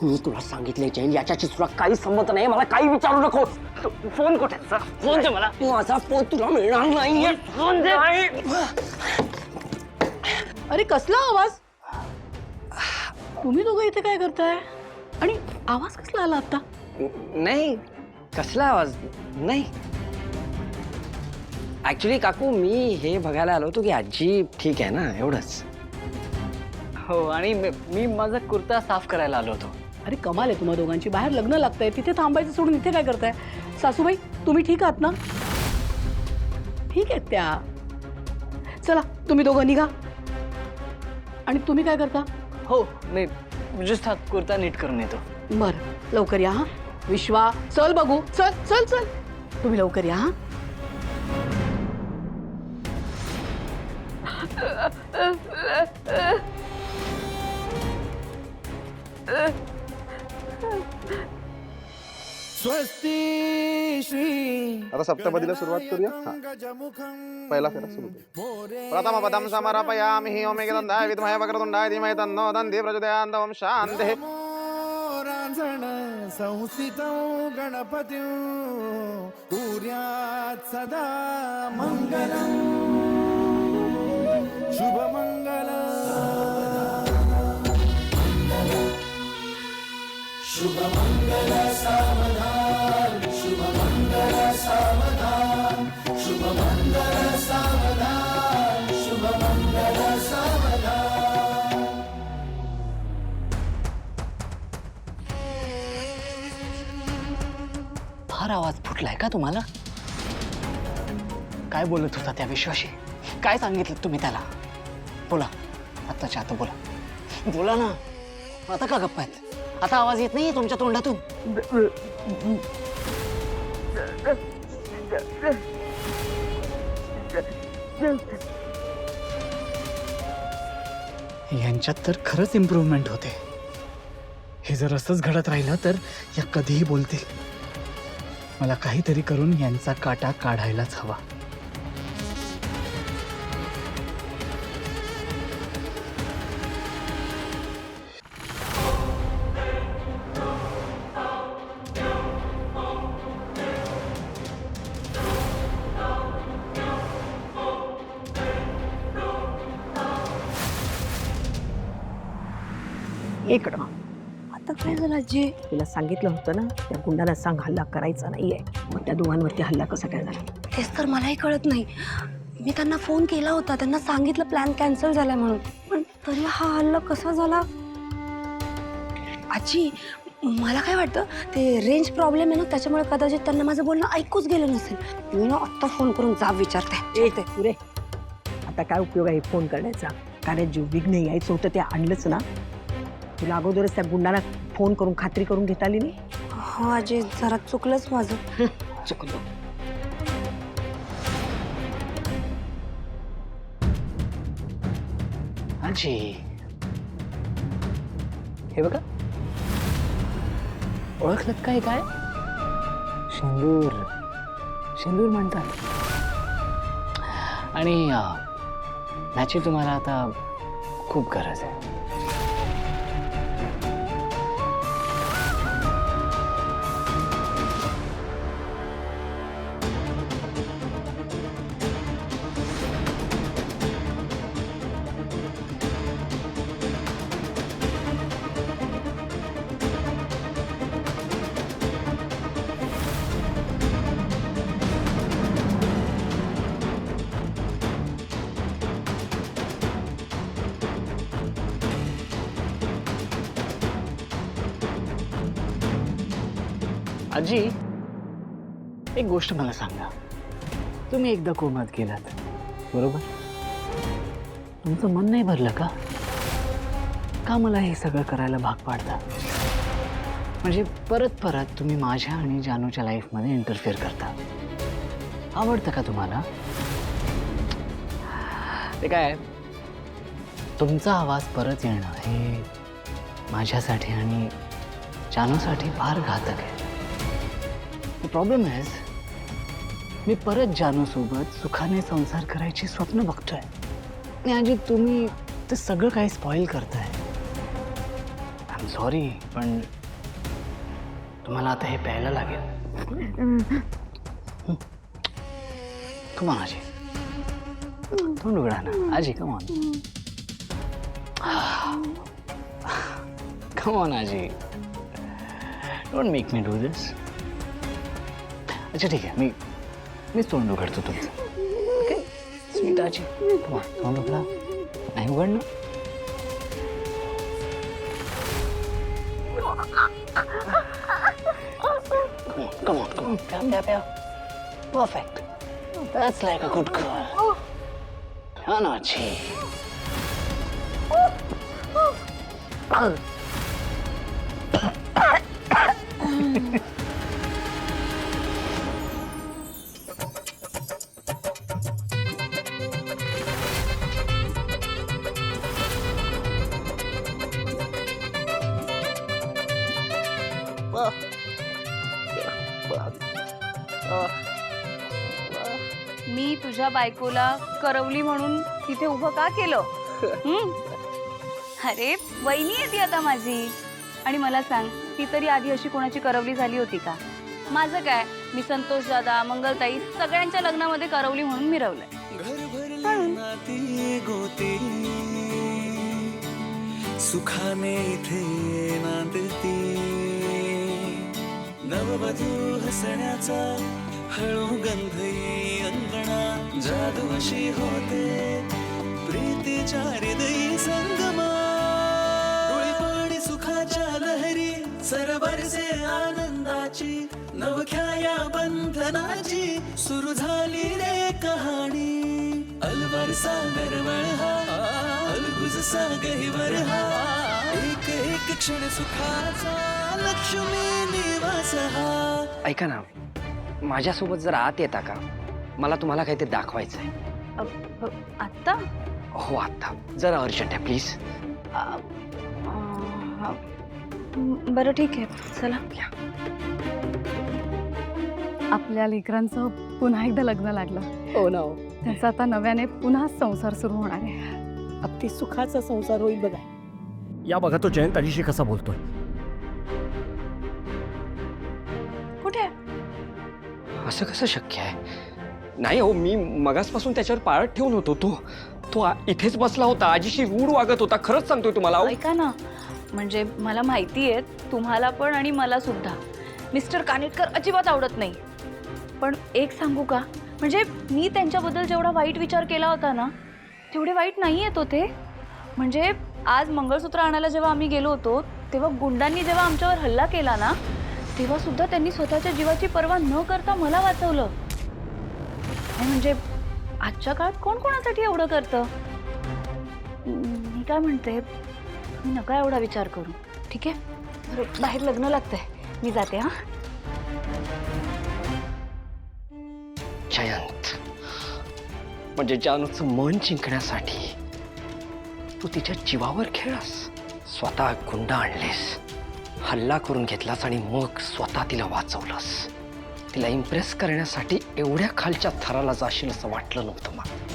मी तुला सांगितले जैन, याच्याशी तुला काही संबंध नाही. मला काही विचारू नको. फोन कुठे? फोन दे मला. माझा फोन तुला मिळणार नाहीये. फोन दे. अरे कसला आवाज? तुम्ही दोघं इथे काय करताय? आणि आवाज कसला आला आता? नाही, कसला आवाज नाही. ऍक्च्युली काकू, मी हे बघायला आलो होतो की आजी ठीक आहे ना, एवढंच. हो, आणि मी माझा कुर्ता साफ करायला आलो होतो. अरे कमाल आहे तुम्हा दोघांची. बाहेर लग्न लागतंय, तिथे थांबायचं सोडून इथे काय करताय? सासूबाई, तुम्ही ठीक आहात ना? ठीक आहेत त्या. चला तुम्ही दोघं निघा. आणि तुम्ही काय करता? हो, मी जस्ट हा कुर्ता नीट करून येतो. बरं, लवकर या. हा विश्वा, चल बघू. चल चल चल, तुम्ही लवकर या. स्वस्ति श्री. आता सप्तपदीला सुरुवात करूया. पहिला फेरा सुरू करू. प्रथम पदम समर्पयामि हि ओमे गंधाय विद्महे वक्रतुंडाय धीमहि तन्नो दन्ति प्रचोदयात्. ओम शान्तिः. रांझण संस्थितौ गणपतिं कुर्यात् सदा मंगलम्. शुभमंगलम्. शुभमंगल सावधान. शुभमंगल सावधान. शुभमंगल सावधान. शुभमंगल सावधान. फार आवाज फुटलाय का तुम्हाला? काय बोलत होता त्या विश्वाशी? काय सांगितलं तुम्ही त्याला? बोला, आत्ताच्या आता बोला. बोला ना. आता का गप्पा आहेत? आता आवाज येत नाहीये तुमच्या तोंडातून? यांच्यात तर खरंच इम्प्रूव्हमेंट होते. हे जर असंच घडत राहिलं तर या कधीही बोलतील. मला काहीतरी करून यांचा काटा काढायलाच हवा. इकडं. आता काय झालं आजी? तुला सांगितलं होतं ना, त्या गुंडाला सांग हल्ला करायचा नाहीये. मग त्या दोघांवरती हल्ला कसा काय झाला? तेच तर मलाही कळत नाही. मी त्यांना फोन केला होता, त्यांना सांगितलं प्लॅन कॅन्सल झालाय म्हणून, पण तरी हा हल्ला कसा झाला? आजी, मला काय वाटतं ते रेंज प्रॉब्लेम आहे ना, त्याच्यामुळे कदाचित त्यांना माझं बोलणं ऐकूच गेलं नसेल. मी ना आत्ता फोन करून जाब विचारते. ते पुरे. आता काय उपयोग आहे फोन करण्याचा? कारण जे विघ्न यायचं होतं ते आणलंच ना. तुला अगोदरच त्या गुंडाला फोन करून खात्री करून घेता आली नाही? हो आजी, जरा चुकलंच माझं. चुकलो. आजी, हे बघा, ओळखलत काय? काय शेंदूर? शेंदूर म्हणतात. आणि ह्याची तुम्हाला आता खूप गरज आहे. आजी, एक गोष्ट मला सांगा. तुम्ही एकदा कोमात गेलात, बरोबर? तुमचं मन नाही भरलं का? का मला हे सगळं करायला भाग पाडता? म्हणजे परत परत तुम्ही माझ्या आणि जानूच्या लाईफमध्ये इंटरफेअर करता. आवडतं का तुम्हाला? ते काय, तुमचा आवाज परत येणं हे माझ्यासाठी आणि जानूसाठी फार घातक आहे. प्रॉब्लेम आहे, मी परत जानूसोबत सुखाने संसार करायची स्वप्न बघतोय. आणि आजी, तुम्ही ते सगळं काही स्पॉइल करताय. सॉरी, पण तुम्हाला आता हे प्यायला लागेल. कमॉन आजी, तोंड उघडा ना आजी. कमॉन कमॉन आजी, डोंट मेक मी डू दिस. अच्छा ठीक आहे, मीच तोंड उघडतो तुमचं. ओके स्वीट आजी. कमॉन तोंड उघडा. नाही उघडणं. Come on. Pia. Perfect. That's like a good girl. Anachi. मी तुझ्या बायकोला करवली म्हणून तिथे उभं का केलं? अरे वहिनी आहे ती आता माझी. आणि मला सांग, ती तरी आधी अशी कोणाची करवली झाली होती का? माझं काय, मी संतोष दादा, मंगलताई सगळ्यांच्या लग्नामध्ये करवली म्हणून मिरवलंय. सुखाने इथे नांदती नववधू हसण्याचा हळू गंधई अंगणा जादू अशी होते प्रीतीच्या हृदयी संगमा डोळे पाणी सुखाच्या लहरी सरबरसे आनंदाची नवख्या या बंधनाची सुरू झाली रे कहाणी अलवारसा नरवळ हा अलगुज सा गहिवर हा एक एक क्षण सुखाचा लक्ष्मी निवास हा. ऐका ना, माझ्यासोबत जरा आत येता का? मला तुम्हाला काहीतरी दाखवायचं आहे. आत्ता? हो आत्ता. जरा अर्जंट आहे प्लीज. बरं ठीक आहे, चला. आपल्या लेकरांचं पुन्हा एकदा लग्न लागलं. हो ना. त्याचा आता नव्याने पुन्हा संसार सुरू होणार आहे. अगदी सुखाचा संसार होईल बघा. या बघा तो जयंत आजीशी कसा बोलतोय. कुठे? असं कसं शक्य आहे? नाही हो, मी मगासपासून त्याच्यावर पाळत ठेवून होतो. तो इथेच बसला होता, आजीशी रूढ वागत होता. खरंच सांगतोय तुम्हाला. ऐका ना, म्हणजे मला माहिती आहे तुम्हाला पण आणि मला सुद्धा मिस्टर कानेटकर अजिबात आवडत नाही. पण एक सांगू का, म्हणजे मी त्यांच्याबद्दल जेवढा वाईट विचार केला होता ना, तेवढे वाईट नाही आहेत ते. म्हणजे आज मंगळसूत्र आणायला जेव्हा आम्ही गेलो होतो, तेव्हा गुंडांनी जेव्हा आमच्यावर हल्ला केला ना, तेव्हा सुद्धा त्यांनी स्वतःच्या जीवाची पर्वा न करता मला वाचवलं. म्हणजे आजच्या काळात कोण कोणासाठी एवढं करतं? मी काय म्हणते, मी नका एवढा विचार करू, ठीक आहे? बाहेर लग्न लागतंय, मी जाते. हा जयंत, म्हणजे जानूचं मन जिंकण्यासाठी तू तिच्या जीवावर खेळलास. स्वतः गुंड आणलेस, हल्ला करून घेतलास आणि मग स्वतः तिला वाचवलंस. तिला इम्प्रेस करण्यासाठी एवढ्या खालच्या थराला जाशील असं वाटलं नव्हतं मला.